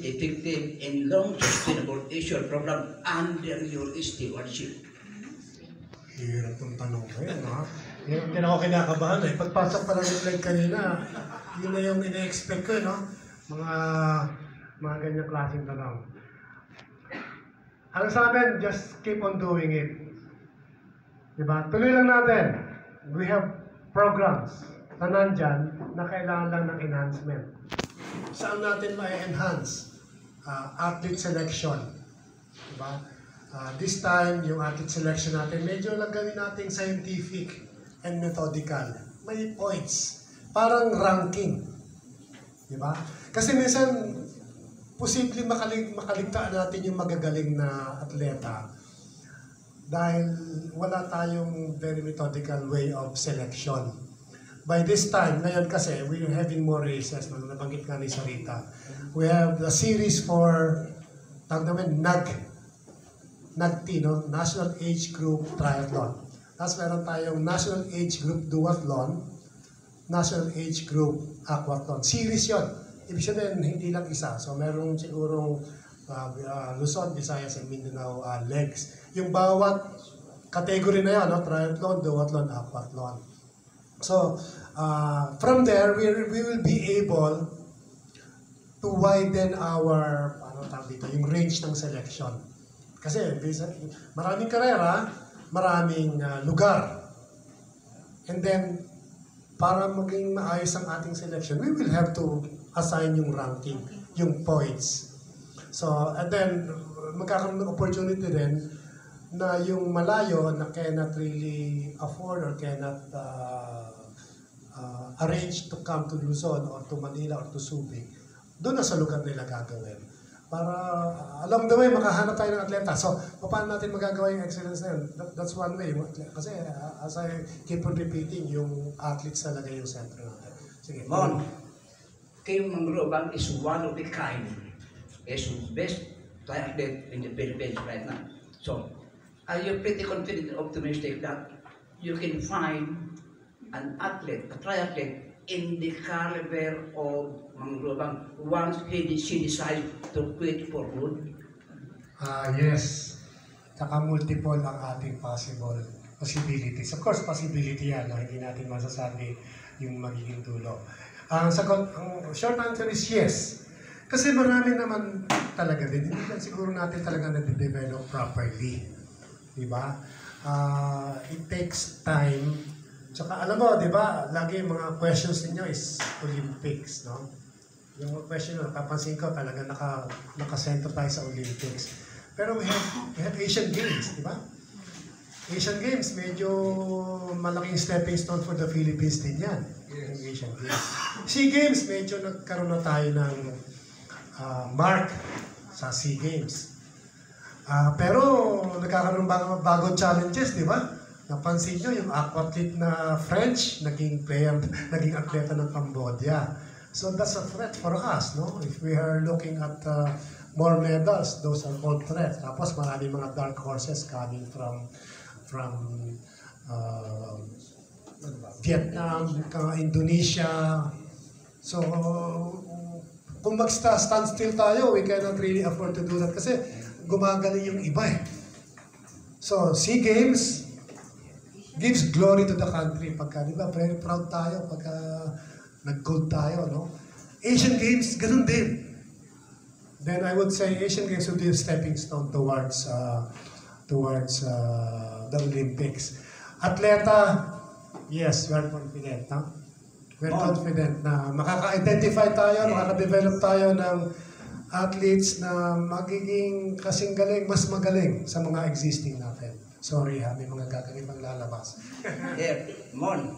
effective and long sustainable issue program under your stewardship? Hirap ng tanong ko yun, ha? Hindi na ako kinakabahan eh. Pagpasok pa lang yung slide kanina, yun na yung ina-expect ko, no? Mga ganyang klaseng tanong. Ang sa amin, just keep on doing it. Diba? Tuloy lang natin. We have programs na nandyan na kailangan lang ng enhancement. Saan natin ma-enhance? Athlete selection. Diba? This time, yung athlete selection natin, medyo lang gawin natin scientific and methodical. May points. Parang ranking. Diba? Kasi minsan, posibleng makaligtaan natin yung magagaling na atleta dahil wala tayong very methodical way of selection. By this time, ngayon kasi, we're having more races, nabanggit nga ni Sarita. We have the series for, tawag namin, NAGT, no? National Age Group Triathlon. Tapos meron tayong National Age Group Duathlon, National Age Group Aquathlon. Series yun. Ibig sabihin, hindi lang isa. So meron sigurong Luzon, Visayas, and Mindanao legs. Yung bawat category na yan, no? Triathlon, Duathlon, Aquathlon. So, from there, we will be able to widen our, yung range ng selection. Kasi, maraming karera, maraming lugar. And then, para maging maayos ang ating selection, we will have to assign yung ranking, yung points. So, and then, magkakaroon ng opportunity din na yung malayo na cannot really afford or cannot arrange to come to Luzon or to Manila or to Subic, doon na sa lugar nila gagawin. Para along the way, makahanap tayo ng atleta. So, paano natin magagawa yung excellence na yun? That's one way. Kasi as I keep on repeating, yung athletes talaga yung center natin. Sige. Mon, Kim Mangrobang is one of the kind. Is best triathlete in the Philippines right now. So, are you pretty confident and optimistic that you can find an athlete, a triathlete, in the caliber of Mangrobang once she decides to quit for good? Yes. Saka multiple ang ating possibilities. Of course, possibility yan. No? Hindi natin masasabi yung magiging dulo. Ang short answer is yes. Kasi marami naman talaga din. Hindi lang siguro natin talaga na-develop properly. Diba? It takes time. Tsaka alam mo, diba, lagi yung mga questions ninyo is Olympics, no? Yung question na napapansin ko talaga naka-center tayo sa Olympics. Pero we have Asian Games, diba? Asian Games, medyo malaking stepping stone for the Philippines din yan. Yung Asian Games. SEA Games, medyo nagkaroon na tayo ng mark sa SEA Games. Pero nagkakaroon bagong challenges, di ba? Napansin nyo, yung aquathlete na French, naging atleta ng Cambodia. So that's a threat for us, no? If we are looking at more medals, those are all threats. Tapos maraming mga dark horses coming from Vietnam, Indonesia. So, kung mag-stand still tayo, we cannot really afford to do that kasi gumagaling yung iba eh. So, SEA Games gives glory to the country. Pagka, di ba, very proud tayo pagka nag-gold tayo, no? Asian Games, ganun din. Then I would say Asian Games will be a stepping stone towards the Olympics. Atleta, yes, we're confident. No? We're confident na makaka-identify tayo, makaka-develop tayo ng athletes na magiging kasing galing, mas magaling sa mga existing natin. Sorry ha, may mga gagawin pang lalabas. Yeah, Mon.